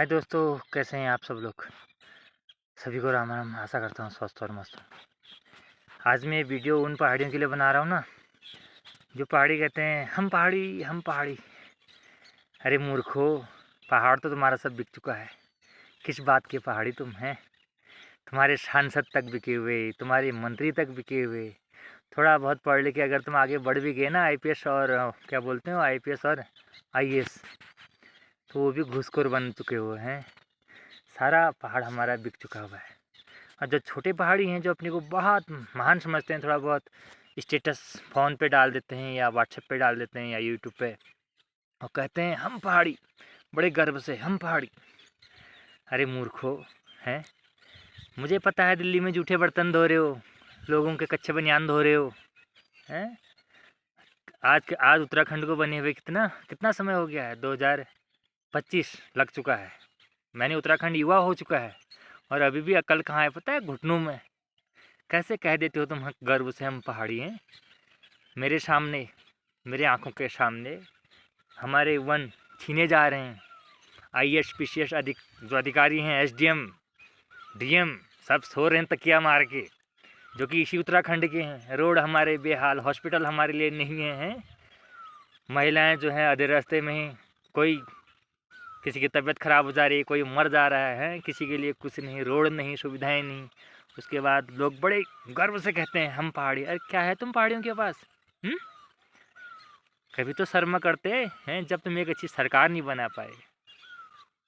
हाय दोस्तों, कैसे हैं आप सब लोग। सभी को राम राम। आशा करता हूँ स्वस्थ और मस्त हो। आज मैं ये वीडियो उन पहाड़ियों के लिए बना रहा हूँ ना, जो पहाड़ी कहते हैं हम पहाड़ी हम पहाड़ी। अरे मूर्खो, पहाड़ तो तुम्हारा सब बिक चुका है। किस बात के पहाड़ी तुम हैं। तुम्हारे सांसद तक बिके हुए, तुम्हारे मंत्री तक बिके हुए। थोड़ा बहुत पढ़ लिख के अगर तुम आगे बढ़ भी गए ना, आईपीएस और क्या बोलते हो, आईपीएस और आईएएस, तो वो भी घूसखोर बन चुके हुए हैं। सारा पहाड़ हमारा बिक चुका हुआ है। और जो छोटे पहाड़ी हैं, जो अपने को बहुत महान समझते हैं, थोड़ा बहुत स्टेटस फ़ोन पे डाल देते हैं या व्हाट्सएप पे डाल देते हैं या यूट्यूब पे, और कहते हैं हम पहाड़ी, बड़े गर्व से हम पहाड़ी। अरे मूर्खो, हैं, मुझे पता है दिल्ली में जूठे बर्तन धो रहे हो, लोगों के कच्चे बनियान धो रहे हो, हैं। आज उत्तराखंड को बने हुए कितना कितना समय हो गया है, 2025 लग चुका है। मैंने उत्तराखंड युवा हो चुका है, और अभी भी अकल कहाँ है पता है, घुटनों में। कैसे कह देते हो तुम गर्व से हम पहाड़ी हैं। मेरे सामने, मेरे आंखों के सामने हमारे वन छीने जा रहे हैं। आईएएस पीसीएस जो अधिकारी हैं, एसडीएम डीएम, सब सो रहे हैं तकिया मार के, जो कि इसी उत्तराखंड के हैं। रोड हमारे बेहाल, हॉस्पिटल हमारे लिए नहीं हैं। महिलाएं जो हैं आधे रास्ते में ही, कोई किसी की तबीयत ख़राब हो जा रही है, कोई मर जा रहा है, किसी के लिए कुछ नहीं, रोड नहीं, सुविधाएं नहीं। उसके बाद लोग बड़े गर्व से कहते हैं हम पहाड़ी। अरे क्या है तुम पहाड़ियों के पास? कभी तो शर्म करते हैं, जब तुम एक अच्छी सरकार नहीं बना पाए,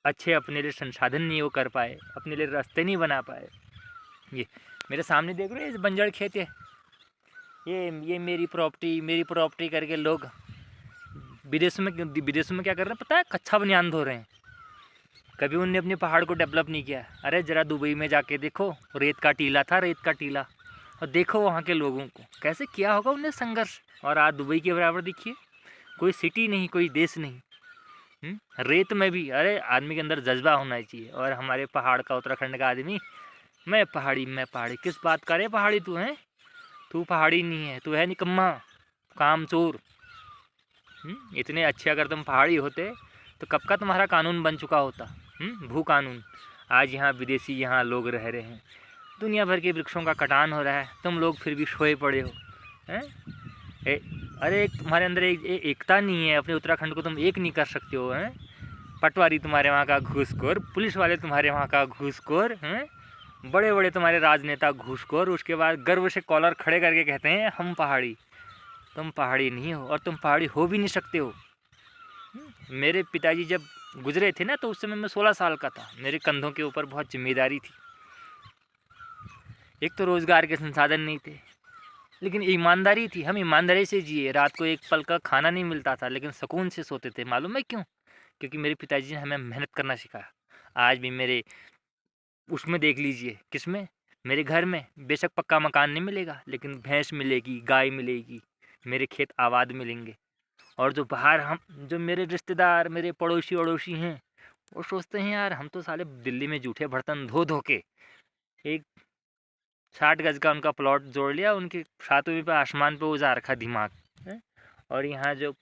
अच्छे अपने लिए संसाधन नहीं वो कर पाए, अपने लिए रास्ते नहीं बना पाए। ये मेरे सामने देख रहे हो, ये बंजर खेत है, ये मेरी प्रॉपर्टी करके लोग विदेशों में क्या कर रहे हैं पता है, कच्चा बनियान धो रहे हैं। कभी उनने अपने पहाड़ को डेवलप नहीं किया। अरे ज़रा दुबई में जाके देखो, रेत का टीला था, रेत का टीला, और देखो वहाँ के लोगों को कैसे किया होगा उन्हें संघर्ष। और आज दुबई के बराबर दिखिए, कोई सिटी नहीं, कोई देश नहीं। रेत में भी अरे आदमी के अंदर जज्बा होना चाहिए। और हमारे पहाड़ का, उत्तराखंड का आदमी, मैं पहाड़ी मैं पहाड़ी, किस बात का रे पहाड़ी तू है? तू पहाड़ी नहीं है, तू है निकम्मा, कामचोर। इतने अच्छे अगर तुम पहाड़ी होते तो कब का तुम्हारा कानून बन चुका होता, भू कानून। आज यहाँ विदेशी यहाँ लोग रह रहे हैं, दुनिया भर के वृक्षों का कटान हो रहा है, तुम लोग फिर भी सोए पड़े हो, हैं। अरे एक तुम्हारे अंदर एकता नहीं है, अपने उत्तराखंड को तुम एक नहीं कर सकते हो, हैं। पटवारी तुम्हारे वहाँ का घूसखोर, पुलिस वाले तुम्हारे वहाँ का घूसखोर, हैं, बड़े बड़े तुम्हारे राजनेता घूसखोर। उसके बाद गर्व से कॉलर खड़े करके कहते हैं हम पहाड़ी। तुम पहाड़ी नहीं हो, और तुम पहाड़ी हो भी नहीं सकते हो। मेरे पिताजी जब गुजरे थे ना, तो उस समय मैं 16 साल का था। मेरे कंधों के ऊपर बहुत जिम्मेदारी थी। एक तो रोज़गार के संसाधन नहीं थे, लेकिन ईमानदारी थी। हम ईमानदारी से जिए। रात को एक पल का खाना नहीं मिलता था, लेकिन सुकून से सोते थे। मालूम है क्यों? क्योंकि मेरे पिताजी ने हमें मेहनत करना सिखाया। आज भी मेरे उसमें देख लीजिए, किसमें, मेरे घर में बेशक पक्का मकान नहीं मिलेगा, लेकिन भैंस मिलेगी, गाय मिलेगी, मेरे खेत आबाद मिलेंगे। और जो बाहर हम, जो मेरे रिश्तेदार, मेरे पड़ोसी वड़ोसी हैं, वो सोचते हैं यार हम तो साले दिल्ली में जूठे बर्तन धो धो के एक 60 गज का उनका प्लॉट जोड़ लिया, उनके सातवीं पे आसमान पे उजा रखा दिमाग है। और यहाँ जो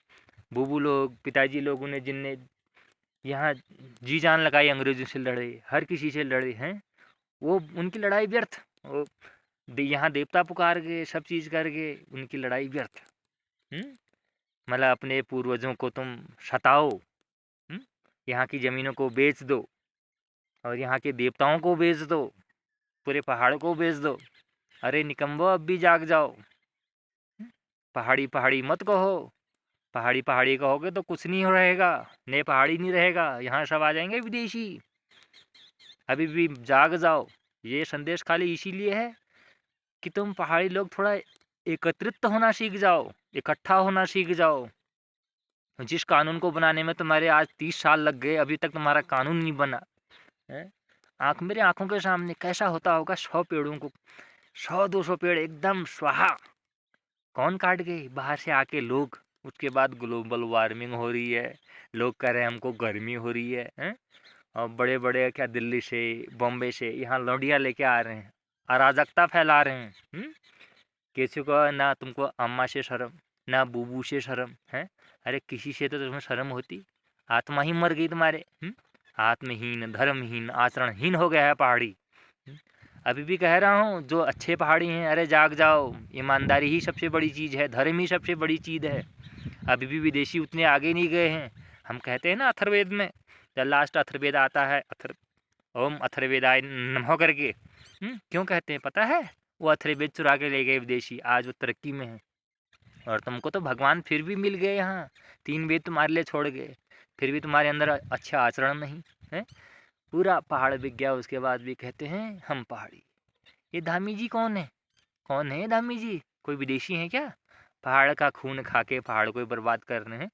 बूबू लोग, पिताजी लोग, उन्हें जिनने यहाँ जी जान लगाई, अंग्रेजों से लड़े, हर किसी से लड़े हैं, वो उनकी लड़ाई व्यर्थ। वो यहाँ देवता पुकार के सब चीज़ करके उनकी लड़ाई व्यर्थ। मतलब अपने पूर्वजों को तुम सताओ, यहाँ की ज़मीनों को बेच दो, और यहाँ के देवताओं को बेच दो, पूरे पहाड़ को बेच दो। अरे निकम्बो, अब भी जाग जाओ। पहाड़ी पहाड़ी मत कहो। पहाड़ी पहाड़ी कहोगे तो कुछ नहीं रहेगा, नए पहाड़ी नहीं रहेगा, यहाँ सब आ जाएंगे विदेशी। अभी भी जाग जाओ। ये संदेश खाली इसीलिए है कि तुम पहाड़ी लोग थोड़ा एकत्रित होना सीख जाओ, इकट्ठा होना सीख जाओ। जिस कानून को बनाने में तुम्हारे आज 30 साल लग गए, अभी तक तुम्हारा कानून नहीं बना है। मेरे आंखों के सामने कैसा होता होगा, 100 पेड़ों को, 100-200 पेड़ एकदम स्वाहा, कौन काट गए? बाहर से आके लोग। उसके बाद ग्लोबल वार्मिंग हो रही है, लोग कह रहे हैं हमको गर्मी हो रही है, हैं? और बड़े बड़े क्या दिल्ली से, बॉम्बे से यहाँ लौंडिया लेके आ रहे हैं, अराजकता फैला रहे हैं। किसी को ना तुमको अम्मा से शर्म, ना बूबू से शर्म है। अरे किसी से तो तुम्हें शर्म होती, आत्मा ही मर गई तुम्हारे। आत्महीन, धर्महीन, आचरणहीन हो गया है पहाड़ी। अभी भी कह रहा हूँ, जो अच्छे पहाड़ी हैं, अरे जाग जाओ, ईमानदारी ही सबसे बड़ी चीज़ है, धर्म ही सबसे बड़ी चीज़ है। अभी भी विदेशी उतने आगे नहीं गए हैं। हम कहते हैं ना अथर्ववेद में, जब लास्ट अथर्ववेद आता है, ओम अथर्ववेदाय नमः करके, क्यों कहते हैं पता है? वो अथर्ववेद चुरा के ले गए विदेशी, आज वो तरक्की में है। और तुमको तो भगवान फिर भी मिल गए यहाँ, 3 वेद तुम्हारे लिए छोड़ गए, फिर भी तुम्हारे अंदर अच्छा आचरण नहीं है। पूरा पहाड़ बिक गया, उसके बाद भी कहते हैं हम पहाड़ी। ये धामी जी कौन है? कौन है धामी जी? कोई विदेशी हैं क्या? पहाड़ का खून खा के पहाड़ को ही बर्बाद कर रहे हैं।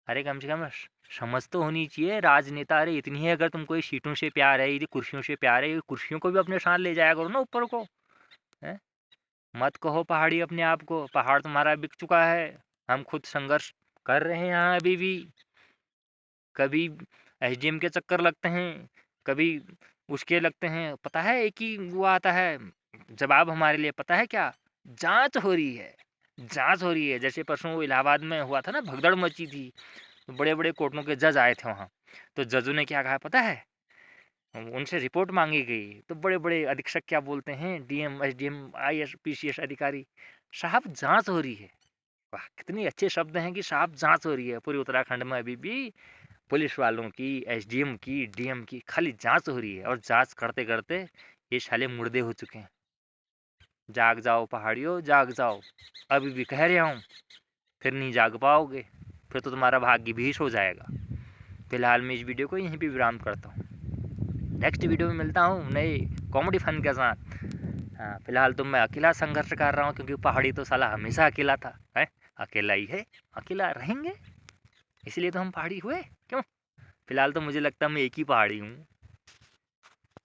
अरे कम से कम समझ तो होनी चाहिए राजनेता। अरे इतनी है अगर तुमको ये सीटों से प्यार है, यदि कुर्सियों से प्यार है, ये कुर्सियों को भी अपने साथ ले जाया करो ना ऊपर को, है? मत कहो पहाड़ी अपने आप को, पहाड़ तुम्हारा बिक चुका है। हम खुद संघर्ष कर रहे हैं यहाँ अभी भी। कभी एसडीएम के चक्कर लगते हैं, कभी उसके लगते हैं। पता है एक ही वो आता है जवाब हमारे लिए, पता है क्या? जांच हो रही है, जांच हो रही है। जैसे परसों वो इलाहाबाद में हुआ था ना, भगदड़ मची थी, तो बड़े बड़े कोर्टों के जज आए थे वहाँ। तो जजों ने क्या कहा पता है? उनसे रिपोर्ट मांगी गई, तो बड़े बड़े अधीक्षक क्या बोलते हैं, डीएम, एसडीएम, आईएएस, पीसीएस अधिकारी, साहब जांच हो रही है। वाह, कितने अच्छे शब्द हैं कि साहब जांच हो रही है। पूरे उत्तराखंड में अभी भी पुलिस वालों की, एसडीएम की, डीएम की खाली जांच हो रही है, और जांच करते करते ये साले मुर्दे हो चुके हैं। जाग जाओ पहाड़ियों, जाग जाओ। अभी भी कह रहा हूँ, फिर नहीं जाग पाओगे, फिर तो तुम्हारा भाग्य भीष हो जाएगा। फिलहाल मैं इस वीडियो को यहीं पे विराम करता हूँ। नेक्स्ट वीडियो में मिलता हूँ नए कॉमेडी फन के साथ। हाँ, फिलहाल तो मैं अकेला संघर्ष कर रहा हूँ, क्योंकि पहाड़ी तो साला हमेशा अकेला था, है? अकेला ही है, अकेला रहेंगे, इसलिए तो हम पहाड़ी हुए। क्यों? फिलहाल तो मुझे लगता है मैं एक ही पहाड़ी हूँ।